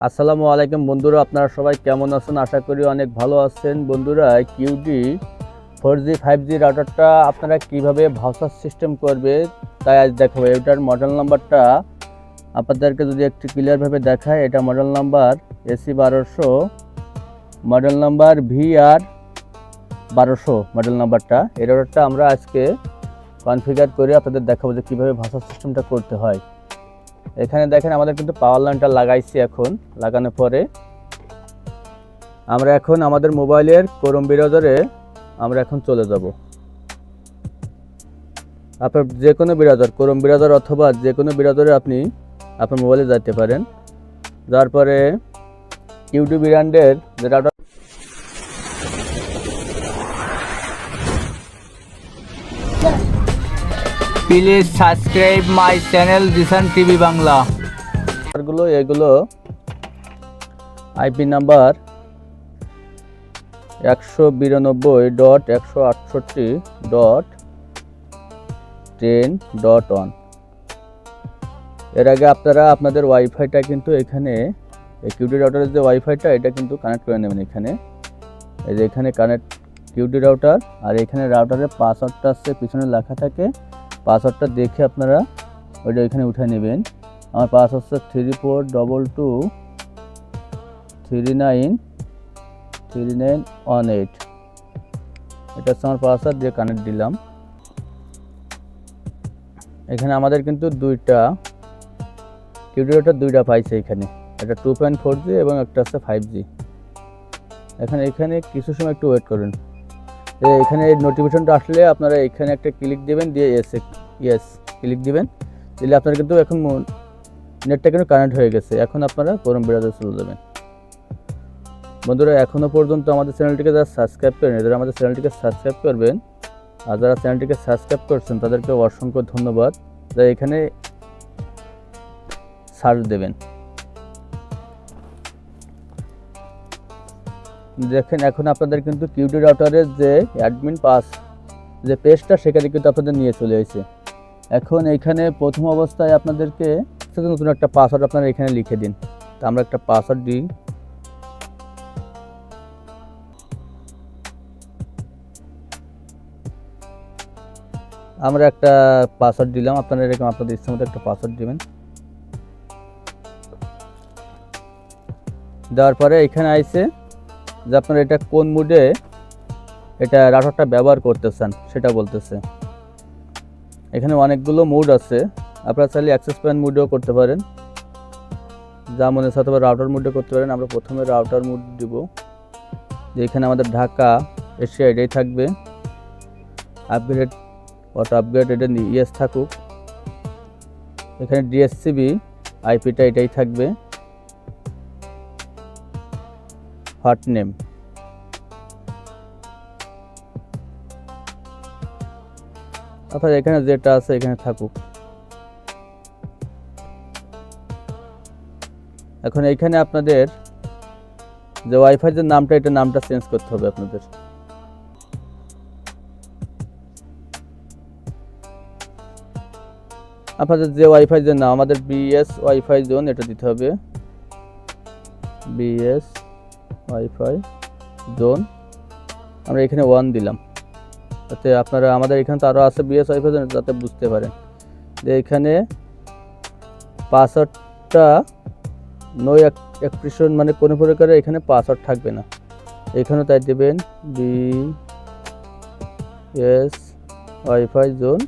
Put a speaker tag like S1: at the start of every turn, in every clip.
S1: আসসালামু আলাইকুম বন্ধুরা, আপনারা সবাই কেমন আছেন? আশা করি অনেক ভালো আছেন। বন্ধুরা, কিউডি 4G 5G রাউটারটা আপনারা কিভাবে ভাউচার সিস্টেম করবে তাই আজ দেখাবো। এটার মডেল নাম্বারটা আপনাদেরকে যদি একটু ক্লিয়ারভাবে দেখায়, এটা model number AC1200, model number VR1200 model নাম্বারটা। এই রাউটারটা আমরা আজকে কনফিগার করে আপনাদের দেখাবো যে কীভাবে ভাউচার সিস্টেমটা করতে হয়। এখানে দেখেন আমাদের কিন্তু পাওয়ার লাইনটা লাগাইছি। এখন লাগানোর পরে আমরা এখন আমাদের মোবাইলের ক্রোম ব্রাউজারে আমরা এখন চলে যাব। আপনার যে কোনো ব্রাউজার, ক্রোম ব্রাউজার অথবা যে কোনো ব্রাউজারে আপনি আপনার মোবাইলে যেতে পারেন। যার পরে কিউডি ব্র্যান্ডের যে router,
S2: please subscribe my channel Jisan TV Bangla.
S1: এগুলো আইপি নাম্বার 192.168.10.1। এর আগে আপনারা আপনাদের ওয়াইফাইটা কিন্তু এখানে এই কিউডি রাউটারের যে ওয়াইফাইটা এটা কিন্তু কানেক্ট করে নেবেন। এখানে এই যে এখানে কানেক্ট কিউডি রাউটার, আর এখানে রাউটারের পাসওয়ার্ডটা আছে, পিছনে লেখা থাকে। পাসওয়ার্ডটা দেখে আপনারা ওইটা এখানে উঠে নেবেন। আমার পাসওয়ার্ড হচ্ছে 3422393918। এটা হচ্ছে আমার পাসওয়ার্ড, দিয়ে কানেক্ট দিলাম। এখানে আমাদের কিন্তু দুইটা কিউডি রাউটার দুইটা পাইছে এখানে, একটা 2.4G এবং একটা হচ্ছে 5G। এখানে কিছু সময় একটু ওয়েট করুন। এখানে নোটিফিকেশনটা আসলে আপনারা এখানে একটা ক্লিক দিবেন, দিয়ে ইয়েস ক্লিক দিবেন। দিলে আপনার কিন্তু এখন নেটটা কিন্তু কানেক্ট হয়ে গেছে। এখন আপনারা ক্রোম ব্রাউজারে চলে যাবেন। বন্ধুরা, এখনও পর্যন্ত আমাদের চ্যানেলটিকে যারা সাবস্ক্রাইব করেন, যারা আমাদের চ্যানেলটিকে সাবস্ক্রাইব করবেন, আর যারা চ্যানেলটিকে সাবস্ক্রাইব করছেন তাদেরকে অসংখ্য ধন্যবাদ। যারা এখানে সার্চ দেবেন, দেখেন এখন আপনাদের কিন্তু কিউডি রাউটারের যে অ্যাডমিন পাস যে পেজটা, সেখানে কিন্তু আপনাদের নিয়ে চলে এসেছে। এখন এইখানে প্রথম অবস্থায় আপনাদেরকে নতুন একটা পাসওয়ার্ড আপনারা এখানে লিখে দিন। তা আমরা একটা পাসওয়ার্ড দিই। আমরা একটা পাসওয়ার্ড দিলাম। আপনারা এরকম আপনাদের ইচ্ছা মতো একটা পাসওয়ার্ড দিবেন। দেওয়ার পরে এখানে আইছে যে আপনারা এটা কোন মুডে এটা রাউটারটা ব্যবহার করতেছেন সেটা বলতেছে। এখানে অনেকগুলো মুড আছে, আপনারা চাইলে অ্যাক্সেস পয়েন্ট মুডেও করতে পারেন, যা মনে হচ্ছে, অথবা রাউটার মুডে করতে পারেন। আমরা প্রথমে রাউটার মুড দিব, যে এখানে আমাদের ঢাকা এশিয়া এটাই থাকবে। আপগ্রেড অটো আপগ্রেড এটা ইয়েস থাকুক। এখানে ডিএসসিবি আইপিটা এটাই থাকবে। হট নেম, অর্থাৎ এখানে যেটা আছে এখানে থাকুক। এখন এইখানে আপনাদের যে ওয়াইফাই যে নামটা, এটা নামটা চেঞ্জ করতে হবে আপনাদের। আপনাদের যে ওয়াইফাই যে নাম, আমাদের বিএস ওয়াইফাই জোন এটা দিতে হবে। বিএস ওয়াইফাই জোন আমরা এখানে 1 দিলাম, যাতে আপনারা, আমাদের এখানে তো আরও আছে বিএস ওয়াইফাই জোন, যাতে বুঝতে পারেন যে এখানে পাসওয়ার্ডটা নো এক্সপ্রেশন, মানে কোনো প্রকারের এখানে পাসওয়ার্ড থাকবে না। এখানেও তাই দেবেন বিএস ওয়াইফাই জোন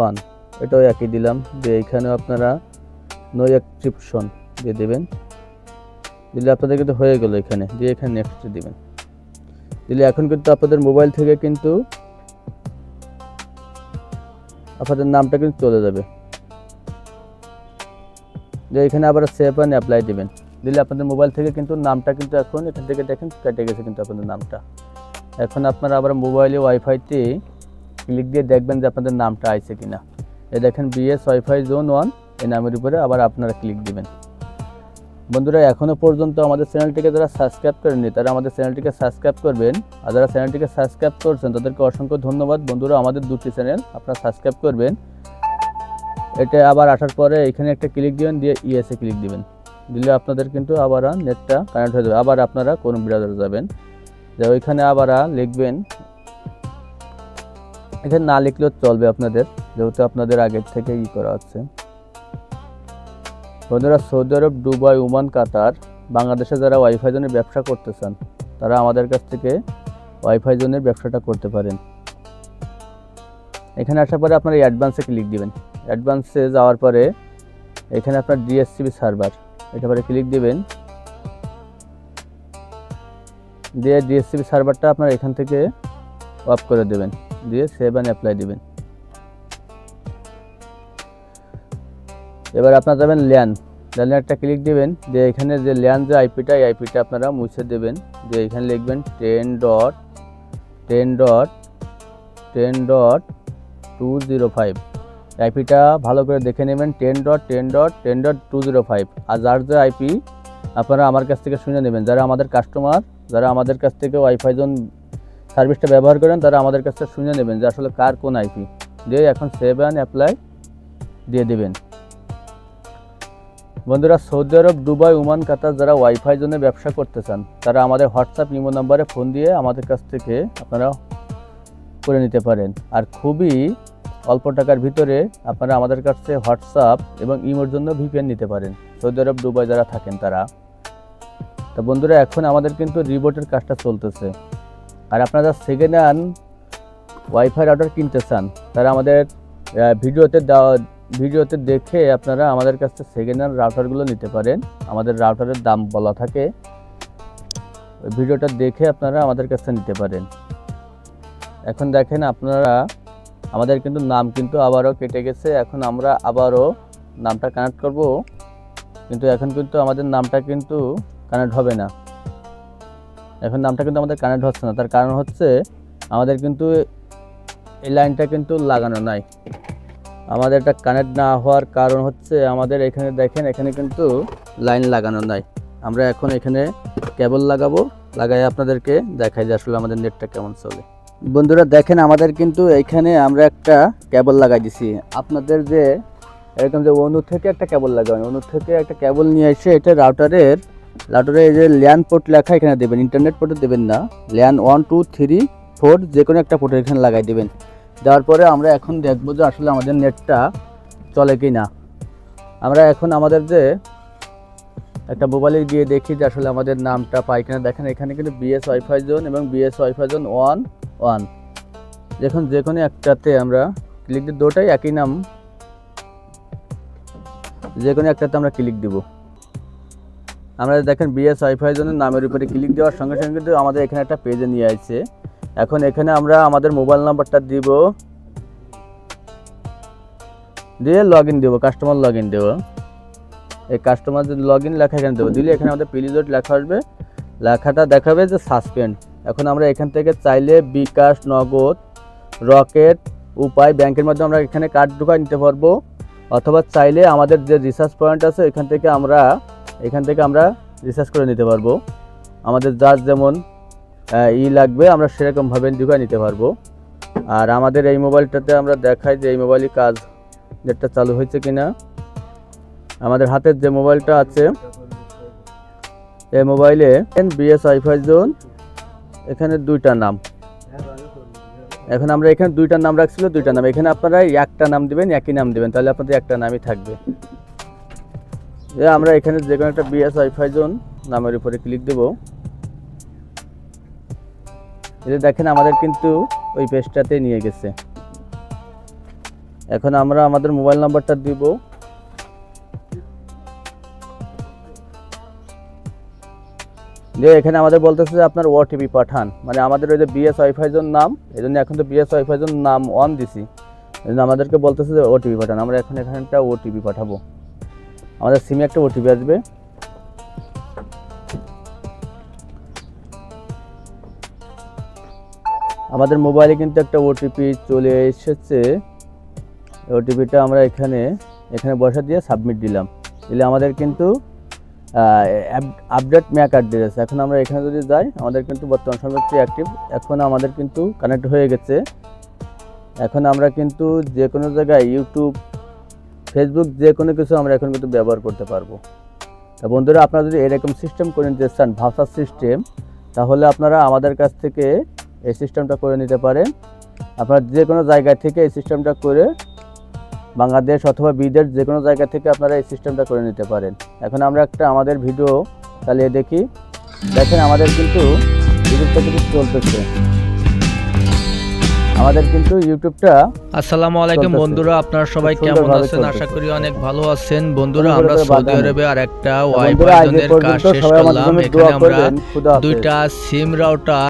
S1: 1, এটাও একই দিলাম। দিয়ে এখানেও আপনারা নো এক্সক্রিপশন দিয়ে দেবেন। দিলে আপনাদের কিন্তু হয়ে গেল। এখানে দিয়ে এখানে নেক্সট দিবেন। দিলে এখন কিন্তু আপনাদের মোবাইল থেকে কিন্তু আপনাদের নামটা কিন্তু চলে যাবে। যে এখানে আবার সেভ অ্যান্ড অ্যাপ্লাই দিবেন। দিলে আপনাদের মোবাইল থেকে কিন্তু নামটা কিন্তু এখন এখান থেকে দেখেন কেটে গেছে কিন্তু আপনাদের নামটা। এখন আপনারা আবার মোবাইলে ওয়াইফাইতে ক্লিক দিয়ে দেখবেন যে আপনাদের নামটা আইছে কিনা। এই দেখেন বিএস ওয়াইফাই জোন 1, এই নামের উপরে আবার আপনারা ক্লিক দিবেন। বন্ধুরা, এখনও পর্যন্ত আমাদের চ্যানেলটিকে যারা সাবস্ক্রাইব করেননি তারা আমাদের চ্যানেলটিকে সাবস্ক্রাইব করবেন, আর যারা চ্যানেলটিকে সাবস্ক্রাইব করছেন তাদেরকে অসংখ্য ধন্যবাদ। বন্ধুরা, আমাদের দুটি চ্যানেল আপনারা সাবস্ক্রাইব করবেন। এটা আবার আসার পরে এখানে একটা ক্লিক দিবেন, দিয়ে ইএসএ ক্লিক দিবেন। দিলে আপনাদের কিন্তু আবার নেটটা কানেক্ট হয়ে যাবে। আবার আপনারা কোন ব্রাউজারে যাবেন, যে ওইখানে আবার লিখবেন, এখানে না লিখলেও চলবে আপনাদের, যেহেতু আপনাদের আগের থেকে করা আছে। বন্ধুরা, সৌদি আরব, দুবাই, ওমান, কাতার, বাংলাদেশে যারা ওয়াইফাই জোনের ব্যবসা করতে চান তারা আমাদের কাছ থেকে ওয়াইফাই জোনের ব্যবসাটা করতে পারেন। এখানে আসার পরে আপনারা অ্যাডভান্সে ক্লিক দিবেন। অ্যাডভান্সে যাওয়ার পরে এখানে আপনার ডিএসসিবি সার্ভার, এটা পরে ক্লিক দিবেন। দিয়ে ডিএসসিবি সার্ভারটা আপনারা এখান থেকে অফ করে দেবেন, দিয়ে সেভ অ্যান্ড অ্যাপ্লাই দিবেন। এবার আপনারা যাবেন ল্যানে একটা ক্লিক দিবেন, দিয়ে এখানে যে ল্যান যে আইপিটা, এই আইপিটা আপনারা মুছে দেবেন। দিয়ে এখানে লিখবেন 10.10.10.205। আইপিটা ভালো করে দেখে নেবেন, 10.10.10.205। আর যার যে আইপি আপনারা আমার কাছ থেকে শুনে নেবেন, যারা আমাদের কাস্টমার, যারা আমাদের কাছ থেকে ওয়াইফাই জোন সার্ভিসটা ব্যবহার করেন, তারা আমাদের কাছ থেকে শুনে নেবেন যে আসলে কার কোন আইপি। দিয়ে এখন সেভ অ্যান্ড অ্যাপ্লাই দিয়ে দেবেন। বন্ধুরা, সৌদি আরব, দুবাই, ওমান, কাতার যারা ওয়াইফাই জোনে ব্যবসা করতে চান তারা আমাদের হোয়াটসঅ্যাপ ইমো নাম্বারে ফোন দিয়ে আমাদের কাছ থেকে আপনারা করে নিতে পারেন। আর খুবই অল্প টাকার ভিতরে আপনারা আমাদের কাছে হোয়াটসঅ্যাপ এবং ইমোর জন্য ভিপিএন নিতে পারেন, সৌদি আরব, দুবাই যারা থাকেন তারা। তো বন্ধুরা, এখন আমাদের কিন্তু রিবোটের কাজটা চলতেছে। আর আপনারা সেকেন্ড হ্যান্ড ওয়াইফাই রাউটার কিনতে চান তারা আমাদের ভিডিওতে দেখে আপনারা আমাদের কাছ থেকে সেকেন্ড হ্যান্ড রাউটারগুলো নিতে পারেন। আমাদের রাউটারের দাম বলা থাকে, ওই ভিডিওটা দেখে আপনারা আমাদের কাছ থেকে নিতে পারেন। এখন দেখেন আপনারা, আমাদের কিন্তু নাম কিন্তু আবারও কেটে গেছে। এখন আমরা আবারও নামটা কানেক্ট করব, কিন্তু এখন কিন্তু আমাদের নামটা কিন্তু কানেক্ট হবে না। এখন নামটা কিন্তু আমাদের কানেক্ট হচ্ছে না, তার কারণ হচ্ছে আমাদের কিন্তু এই লাইনটা কিন্তু লাগানো নাই। আমাদের এটা কানেক্ট না হওয়ার কারণ হচ্ছে আমাদের এখানে দেখেন, এখানে কিন্তু লাইন লাগানো নাই। আমরা এখন এখানে কেবল লাগাবো, লাগাই আপনাদেরকে দেখাই যে আসলে আমাদের নেটটা কেমন চলে। বন্ধুরা দেখেন, আমাদের কিন্তু এইখানে আমরা একটা কেবল লাগাই দিছি। আপনাদের যে এরকম যে অনু থেকে একটা কেবল লাগাবেন, অনু থেকে একটা কেবল নিয়ে এসে এটা রাউটারে এই যে ল্যান পোর্ট লেখা এখানে দেবেন, ইন্টারনেট পোর্টে দেবেন না, ল্যান 1 2 3 4 যে কোনো একটা পোর্টে এখানে লাগাই দেবেন। দেওয়ার পরে আমরা এখন দেখবো যে আসলে আমাদের নেটটা চলে কি না। আমরা এখন আমাদের যে একটা মোবাইলে গিয়ে দেখি যে আসলে আমাদের নামটা পাই কিনা। দেখেন এখানে কিন্তু বিএস ওয়াইফাই জোন এবং বিএস ওয়াইফাই জোন 1 দেখুন, যে কোনো একটাতে আমরা ক্লিক দিই, দুটোই একই নাম, যে কোনো একটাতে আমরা ক্লিক দিব। আমরা দেখেন বিএস ওয়াইফাই জোনের নামের উপরে ক্লিক দেওয়ার সঙ্গে সঙ্গে কিন্তু আমাদের এখানে একটা পেজে নিয়ে আসছে। এখন এখানে আমরা আমাদের মোবাইল নাম্বারটা দিব, দিয়ে লগ ইন দেবো, কাস্টমার লগ ইন দেবো। এই কাস্টমার লগ ইন লেখা এখানে দেবো, দিলে এখানে আমাদের প্লিজড লেখা আসবে, লেখাটা দেখাবে যে সাসপেন্ড। এখন আমরা এখান থেকে চাইলে বিকাশ, নগদ, রকেট, উপায়, ব্যাংকের মাধ্যমে আমরা এখানে কার্ড ঢুকাই নিতে পারবো, অথবা চাইলে আমাদের যে রিচার্জ পয়েন্ট আছে এখান থেকে আমরা রিচার্জ করে নিতে পারবো। আমাদের যার যেমন লাগবে আমরা সেরকমভাবে ঢুকাই নিতে পারবো। আর আমাদের এই মোবাইলটাতে আমরা দেখাই যে এই মোবাইলই কাজ নেটটা চালু হয়েছে কিনা। আমাদের হাতের যে মোবাইলটা আছে এই মোবাইলে বিএস ওয়াইফাই জোন, এখানে দুইটা নাম, এখন আমরা এখানে দুইটা নাম রাখছিল, দুইটা নাম, এখানে আপনারা একটা নাম দিবেন, একই নাম দিবেন, তাহলে আপনাদের একটা নামই থাকবে। আমরা এখানে যে কোনো একটা বিএস ওয়াইফাই জোন নামের উপরে ক্লিক দেব। এই দেখেন আমাদের কিন্তু ওই পেজটাতে নিয়ে গেছে। এখন আমরা আমাদের মোবাইল নাম্বারটা দিব, দিয়ে এখানে আমাদের বলতেছে যে আপনার ওটিপি পাঠান, মানে আমাদের ওই যে বিএস ওয়াইফাই জোন নাম, এই জন্য এখন তো বিএস ওয়াইফাই জোন নাম 1 দিছি, এই জন্য আমাদেরকে বলতেছে যে ওটিপি পাঠান। আমরা এখন এখানে একটা ওটিপি পাঠাবো, আমাদের সিমে একটা ওটিপি আসবে। আমাদের মোবাইলে কিন্তু একটা ওটিপি চলে এসেছে, ওটিপিটা আমরা এখানে বসা দিয়ে সাবমিট দিলাম, দিলে আমাদের কিন্তু আপডেট ম্যাক অ্যাড্রেস। এখন আমরা এখানে যদি যাই, আমাদের কিন্তু বর্তমান সর্বোচ্চ অ্যাক্টিভ, এখন আমাদের কিন্তু কানেক্ট হয়ে গেছে। এখন আমরা কিন্তু যে কোনো জায়গায় ইউটিউব, ফেসবুক, যে কোনো কিছু আমরা এখন কিন্তু ব্যবহার করতে পারবো। তা বন্ধুরা, আপনারা যদি এরকম সিস্টেম করে নিতে চান, ভাউচার সিস্টেম, তাহলে আপনারা আমাদের কাছ থেকে এই সিস্টেমটা করে নিতে পারেন। আপনারা যে কোনো জায়গা থেকে এই সিস্টেমটা করে, বাংলাদেশ অথবা বিদেশ যে কোনো জায়গা থেকে আপনারা এই সিস্টেমটা করে নিতে পারেন। এখন আমরা একটা আমাদের ভিডিও চালিয়ে দেখি। দেখেন আমাদের কিন্তু ইউটিউবটা কিন্তু চলতেছে, আমাদের কিন্তু ইউটিউবটা।
S2: আসসালামু আলাইকুম
S1: চলতেছে।
S2: বন্ধুরা, আপনারা সবাই
S1: খুব
S2: কেমন
S1: সুন্দরভাবে
S2: আছেন? আশা
S1: চলতেছে।
S2: করি অনেক ভালো আছেন। বন্ধুরা,
S1: সুন্দর
S2: আমরা
S1: করে
S2: সৌদি
S1: বাগানে।
S2: আরবে আর একটা
S1: বন্ধুরা,
S2: ওয়াইফাই
S1: আজ এ
S2: জোনের কাজ
S1: পর্যন্ত
S2: শেষ
S1: সবাই আমার
S2: করলাম।
S1: জন্য
S2: এখানে
S1: দোয়া
S2: আমরা
S1: করবেন। খুদা হাফেজ।
S2: দুইটা সিম রাউটার